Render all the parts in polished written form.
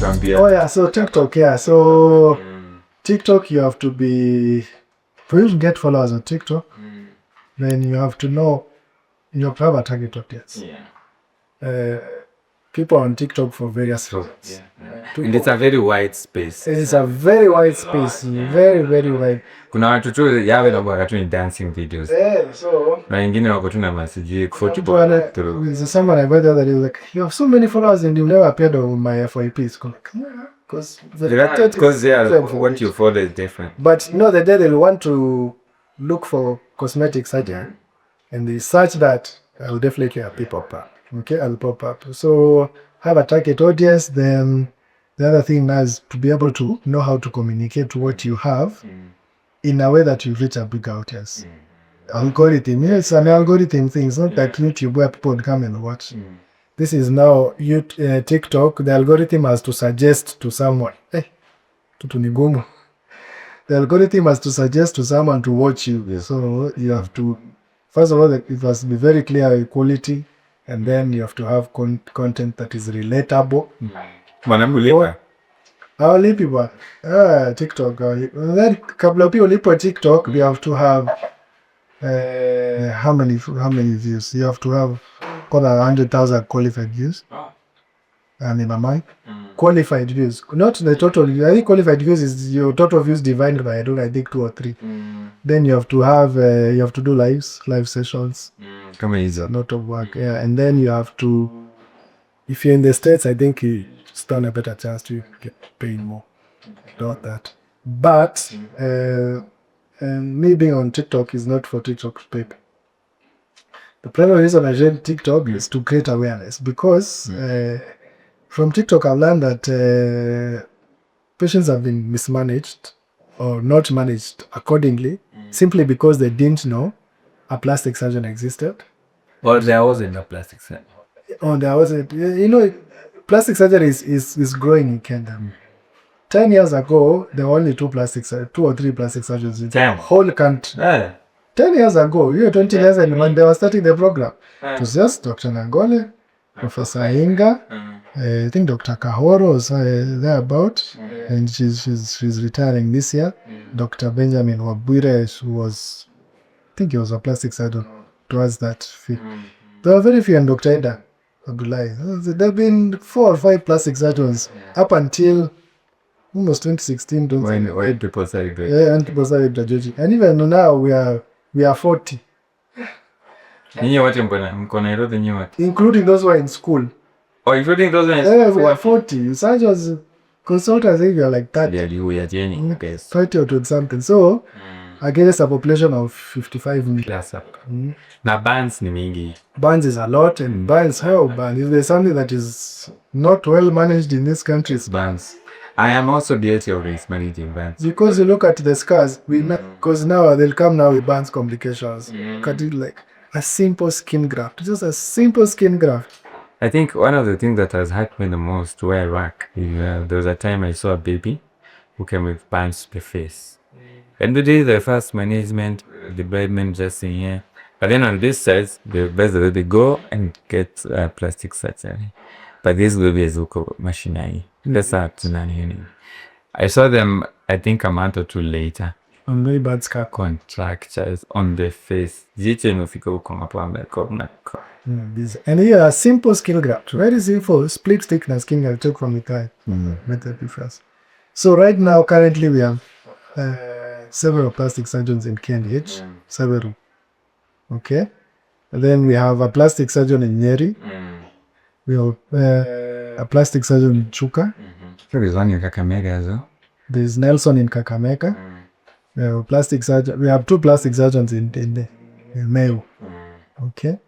Oh yeah, so TikTok, yeah. So TikTok, you have to be, for you to get followers on TikTok, then you have to know, you have to have a target audience. People on TikTok for various reasons. And it's a very wide space. It's a very wide space, very, very wide. Kuna watu tu yawe na bora tu ni dancing videos. So Na wengine wako tu na masiji kufuti there's someone I read the other day, like, you have so many followers and you never appeared on my FYP. Because what you follow is different. But you know, the day they'll want to look for cosmetic surgery and they search that, I'll definitely appear pop up. Okay, I'll pop up. So have a target audience. Then the other thing now is to be able to know how to communicate what you have in a way that you reach a big audience. Algorithm, yes, an algorithm thing. It's not like YouTube where people come and watch. This is now TikTok. The algorithm has to suggest to someone. The algorithm has to suggest to someone to watch you. So you have to, first of all, it must be very clear quality, and then you have to have content that is relatable. People, TikTok. Then a couple of people live TikTok. We have to have how many views? You have to have 100,000 qualified views. And in my mind, qualified views, not the total. I think qualified views is your total views divided by, I think 2 or 3. Then you have to have you have to do live sessions. Come easy. Lot of work, yeah. And then you have to, if you're in the States, I think you stand a better chance to get paid more. Not that, but me being on TikTok is not for TikTok's paper. The primary reason I joined TikTok is to create awareness, because from TikTok I've learned that patients have been mismanaged or not managed accordingly, simply because they didn't know a plastic surgeon existed. Or there wasn't a plastic surgeon. Or there wasn't. You know, plastic surgery is growing in Kenya. 10 years ago, there were only 2 or 3 plastic surgeons in the whole country. 10 years ago, 20 years ago, when they were starting the program, it was just Dr. Nangole, Professor Inga, I think Dr. Kahoro was thereabout, and she's retiring this year. Dr. Benjamin Wabwire, who was, I think he was a plastic surgeon towards that field. There were very few, and Dr. Ida Abdullahi. There have been 4 or 5 plastic surgeons up until almost 2016. When people started graduating. Yeah, and people started graduating. And even now we are 40. Including those who are in school. Oh, including those who are in school? Yeah, we are 40. Surgeons, consultants, I think we are like 30. Yeah, 30 or 20 something. So, against a population of 55 million. Now, bands ni mingi. Bands is a lot, and bands help. And if there's something that is not well managed in this country, it's bands. I am also guilty of mismanaging bands. Because you look at the scars, because now they'll come now with bands complications. Cut it like a simple skin graft. Just a simple skin graft. I think one of the things that has hurt me the most where I work, there was a time I saw a baby who came with bands to the face. And we did the first management, the debridement just in here. But then on this side, they go and get plastic surgery. But this will be a Zuko machinery. That's I saw them, I think, a month or 2 later. On very bad scar contractures on the face. And here, a simple skin graft. Very simple, split thickness skin I took from the guy. Method difference. So right now, currently, we have several plastic surgeons in KNH. Several. Okay. And then we have a plastic surgeon in Nyeri. We have a plastic surgeon in Chuka. There's one in Kakamega as well. There's Nelson in Kakamega. We have a plastic surgeon. We have 2 plastic surgeons in Meru. Okay.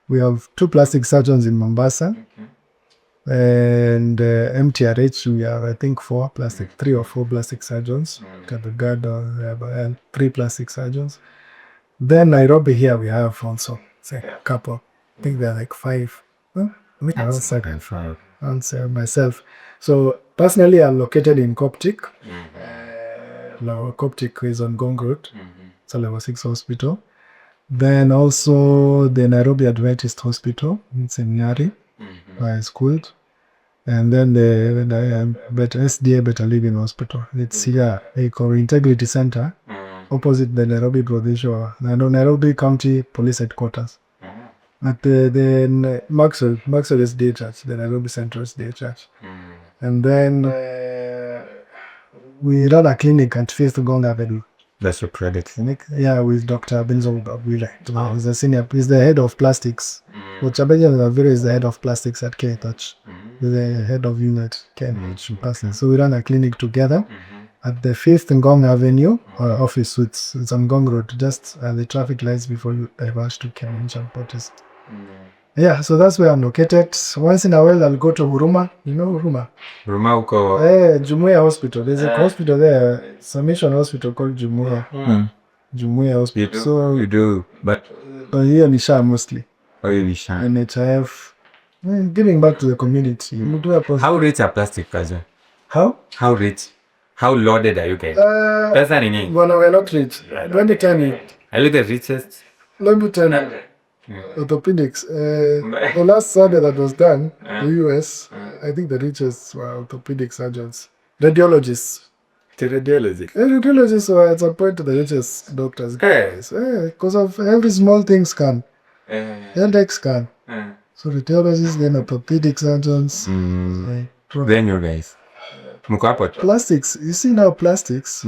We have 2 plastic surgeons in Mombasa. And MTRH, we have, I think, 3 or 4 plastic surgeons. Kadogaddo, we have 3 plastic surgeons. Then Nairobi here, we have also a couple. I think there are like 5. Answer myself. So personally, I'm located in Coptic. Coptic is on Gong Road. It's a level 6 hospital. Then also the Nairobi Adventist Hospital. It's in Nyari, where I schooled. And then but SDA better live in hospital. It's here, Integrity Center, opposite the Nairobi Provincial, Nairobi County Police Headquarters. At the Maxwell SDA Church, the Nairobi Central SDA Church. And then we run a clinic at Fifth Gong Avenue. That's your credit. Clinic, yeah, with Dr. Benzo Abwile. He's the senior, he's the head of plastics. Dr. Benzo Abwile is the head of plastics at K-Touch. He's the head of unit, K-Touch Plastics. So we run a clinic together at the 5th Ngong Avenue, office suites. It's on Ngong Road, just at the traffic lights before you diverge to Kenyan and Protest. Yeah, so that's where I'm located. Once in a while, I'll go to Huruma. You know Huruma? Huruma uko? Jumuia Hospital. There's a hospital there, it's a mission hospital called Jumuia. Jumuia Hospital. So you do, but here in Isha mostly. Oh, you Isha. NHIF. Giving back to the community. How rich are plastic surgeons? How rich? How loaded are you guys? That's not in it. Well, no, we're not rich. Let me tell you. Are you the richest? Let me tell you. Orthopedics. The last survey that was done in the US, I think the richest were orthopedic surgeons. Radiologists. Radiologists were at some point the richest doctors. Because of every small thing scan. Index scan. So radiologists, then orthopedic surgeons. Then you guys. Plastics. You see now plastics.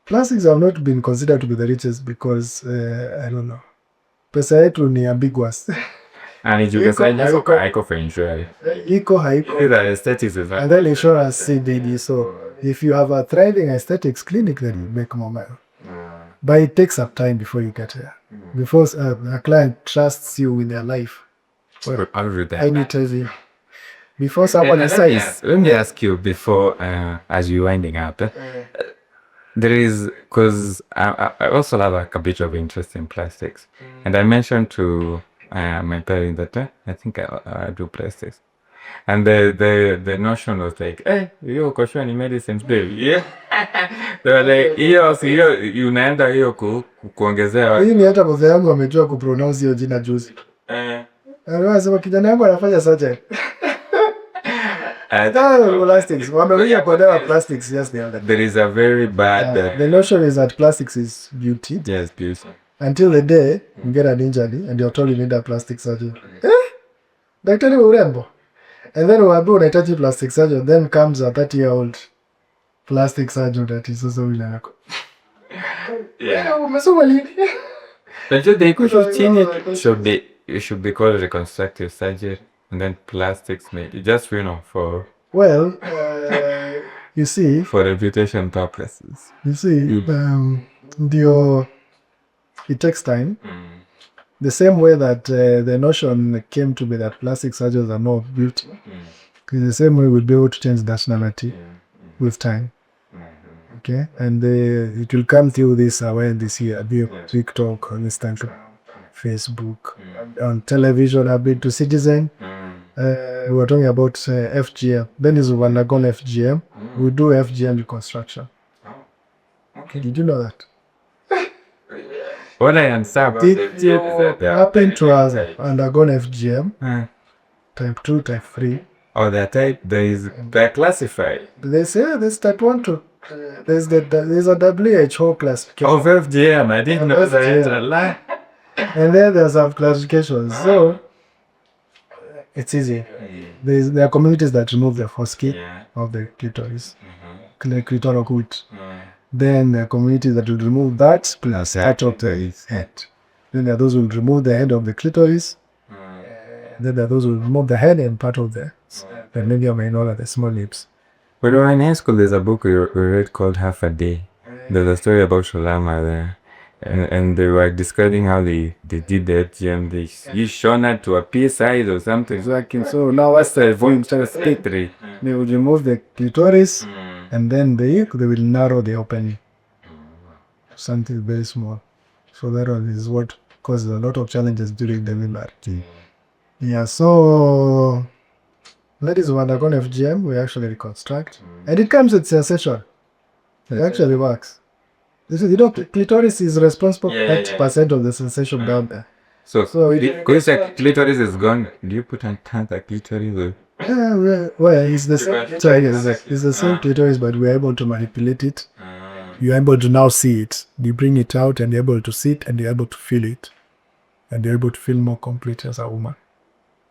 Plastics have not been considered to be the richest because, I don't know. Pesa yetu ni ambiguous. Haiko for insurance. Haiko. Aesthetics is and then insurance CDD. So if you have a thriving aesthetics clinic, then you make more money. But it takes some time before you get here. Before a client trusts you with their life. Well, I need to tell you. Before someone decides. Let me ask you before, as you're winding up. There is, because I also have a bit of interest in plastics. And I mentioned to my parents that I think I do plastics. And the notion was like, hey, hiyo uko sure ni medicines baby. Yeah. They were like, hiyo unaenda hiyo kuongezea. Hii ni hata bosi yangu amejua kupronounce hiyo jina juzi. Anasema kijana yangu anafanya surgery. Plastics. Plastics, yes, there is a very bad. The notion is that plastics is beauty. Yes, beauty. Until the day you get an injury and you're told you need a plastic surgeon. Daktari wa urembo. And then unahitaji plastic surgeon, then comes a 30-year-old plastic surgeon that is also willing to. Yeah. Umesoma lini? It should be called reconstructive surgery. And then plastics maybe, just, for... Well, you see... For reputation purposes. You see, it takes time. The same way that the notion came to be that plastic surgeons are more of beauty. In the same way we'll be able to change that narrative with time. Okay? And it will come through this awareness here, TikTok, on Instagram, Facebook, on television, I've been to Citizen. We were talking about FGM. Then is we've undergone FGM. We do FGM reconstruction. Okay. Did you know that? What I understand about it happened to us undergone FGM. Type 2, type 3. Oh, they're classified. They say there's type 1 to there's a WHO classification. Of FGM, I didn't know that. And then there's some classifications. So it's easy. There are communities that remove the foreskin of the clitoris, clitoral root. Then there are communities that will remove that plus part of the head. Then there are those who will remove the head of the clitoris. Then there are those who will remove the head and part of the maybe you may know that the small lips. When we were in high school, there's a book we read called Half a Day. There's a story about Sholama there. And they were describing how they did the FGM. They shone it to a pea size or something. So now what's the volume split? They will remove the clitoris and then they will narrow the opening. Something very small. So that one is what causes a lot of challenges during the labor. Yeah, so ladies who undergone FGM, we actually reconstruct. And it comes with sensation. It actually works. You know, clitoris is responsible for 80% of the sensation down there. So because the clitoris is gone, do you put another clitoris? Well, it's the same. Sorry, it's the same clitoris, but we're able to manipulate it. You're able to now see it. You bring it out, and you're able to see it, and you're able to feel it, and you're able to feel more complete as a woman.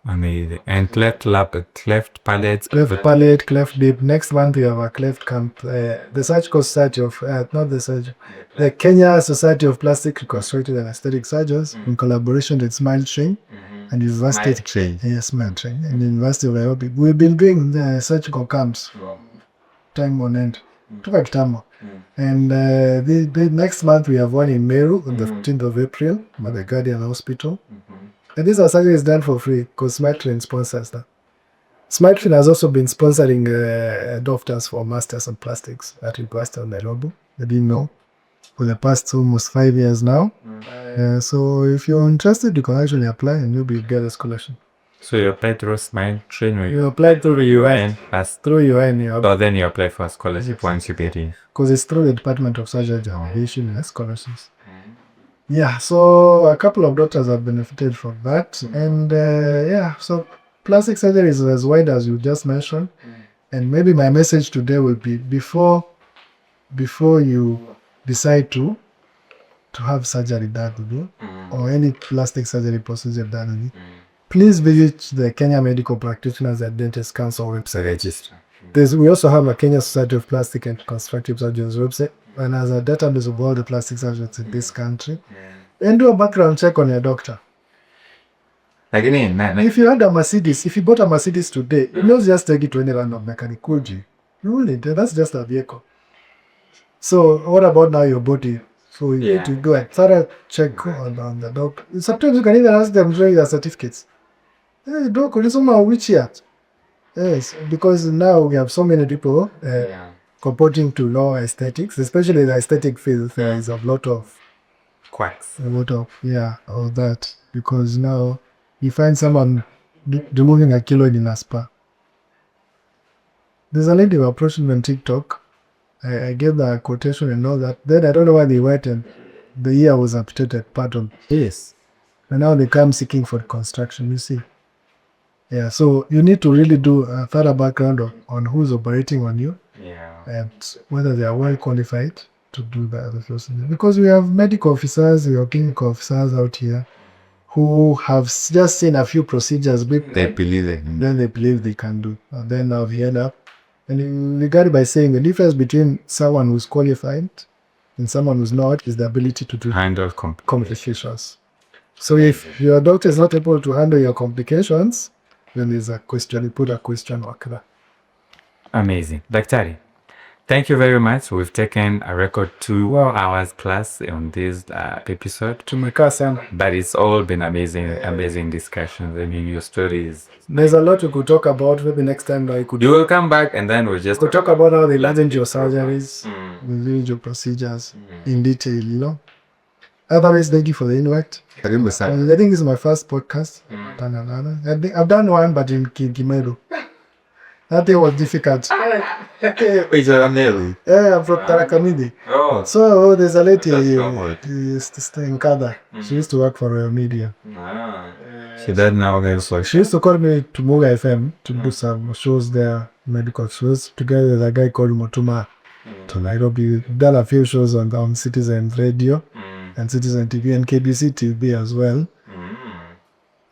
Amazing. And cleft lap, cleft palate. Cleft palate, cleft lip. Next month we have a cleft camp. The Surgical Society of, not the surgeon, the Kenya Society of Plastic Reconstructive and Aesthetic Surgeons, in collaboration with Smile Train and University. Yes, Smile Train and University of Nairobi. We've been doing the surgical camps, time on end. Toka kitambo. And the next month we have one in Meru on the 15th of April at the Guardian Hospital. And this surgery is done for free because Smarttrain sponsors that. Smarttrain has also been sponsoring doctors for masters in plastics at University of Nairobi. I didn't know for the past almost 5 years now. So if you're interested, you can actually apply and you'll get a scholarship. So you apply through Smarttrain or You apply through UN. through UN. So then you apply for a scholarship once you get in. Because it's through the Department of Surgery and they issue scholarships. Yeah, so a couple of doctors have benefited from that. And so plastic surgery is as wide as you just mentioned. And maybe my message today will be before you decide to have surgery done with you or any plastic surgery procedure done with you, please visit the Kenya Medical Practitioners and Dentists Council website. Register. We also have a Kenya Society of Plastic and Constructive Surgeons website, and as a database of all the plastic surgeons in this country. And do a background check on your doctor. If you had a Mercedes, if you bought a Mercedes today, you don't just take it to any random mechanic, could you? Really, that's just a vehicle. So what about now your body? So you need to do a thorough check on the doctor. Sometimes you can even ask them to show you their certificates. Hey, doc, which year? Yes, because now we have so many people comporting to law aesthetics, especially the aesthetic field. There is a lot of quacks. All that. Because now you find someone removing a keloid in a spa. There's a lady who approached me on TikTok. I gave the quotation and all that. Then I don't know why they went and the ear was amputated part of. Yes. And now they come seeking for construction, you see. Yeah, so you need to really do a thorough background on who's operating on you and whether they are well qualified to do that. Because we have medical officers, we have clinical officers out here who have just seen a few procedures. They believe it. Then they believe they can do. And then now we end up. And you regard it by saying the difference between someone who's qualified and someone who's not is the ability to handle complications. So if your doctor is not able to handle your complications, then there's a question, you put a question mark there. Amazing. Daktari, thank you very much. We've taken a record 2 hours plus on this episode. But it's all been amazing discussions. I mean, your stories. There's a lot we could talk about. Maybe next time you will come back and then we'll just talk about how they learned your surgeries, your procedures in detail, you know. Otherwise, thank you for the invite. I think this is my first podcast. I've done one, but in Kimeru. That thing was difficult. I'm from Tarakamidi. Oh. So there's a lady who used to stay in Kada. She used to work for Royal Media. She does now. She used to call me to Muga FM to do some shows there, medical shows, together with a guy called Motuma to Nairobi. We've done a few shows on Citizen Radio and Citizen TV and KBC TV as well.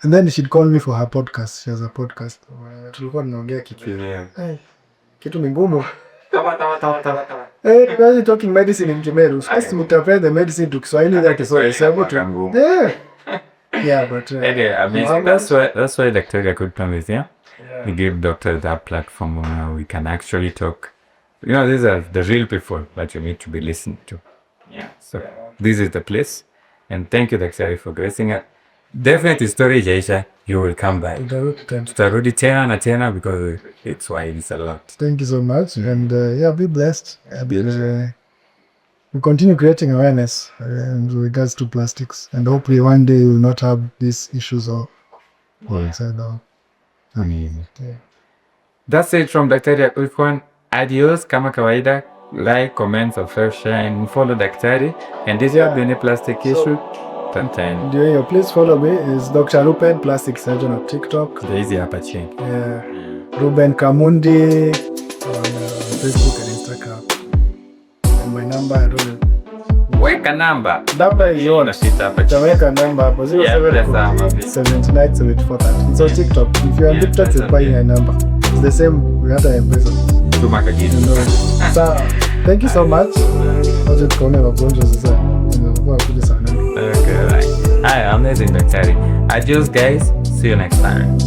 And then she'd call me for her podcast. She has a podcast. Tulikuwa tunaongea kitu mingumu. We're talking medicine in Kimeru. First we interpret the medicine to Kiswahili that is able to. Yeah, but amazing. That's why Dr. could come with we give doctors that platform where we can actually talk. You know, these are the real people that you need to be listened to. So this is the place. And thank you, Dr. for gracing us. Definitely story Jaisha, you will come back. Tutarudi tena na tena because it's why it's a lot. Thank you so much, and be blessed. We continue creating awareness in regards to plastics, and hopefully one day we will not have these issues inside out. Amazing. That's it from Daktari Akulfwan. Adios, kama kawaida. Like, comment, subscribe, share, and follow Daktari. And if you have any plastic issue, please follow me. It's Dr. Rupen, plastic surgeon on TikTok. The easy aperture. Yeah. Ruben Kamundi on Facebook and Instagram. And my number, I don't know. Weka namba. Number is Iona shita hapa. Jamaica number hapo 07797430. It's on TikTok. If you're on TikTok, it's by my number. It's the same with other M-Pesa. Tuma kajibu. So, thank you so much. Wacha tukaone wagonjwa sasa. Ndio kuja sana. Okay, right. Hi, I'm Danger. Adios guys. See you next time.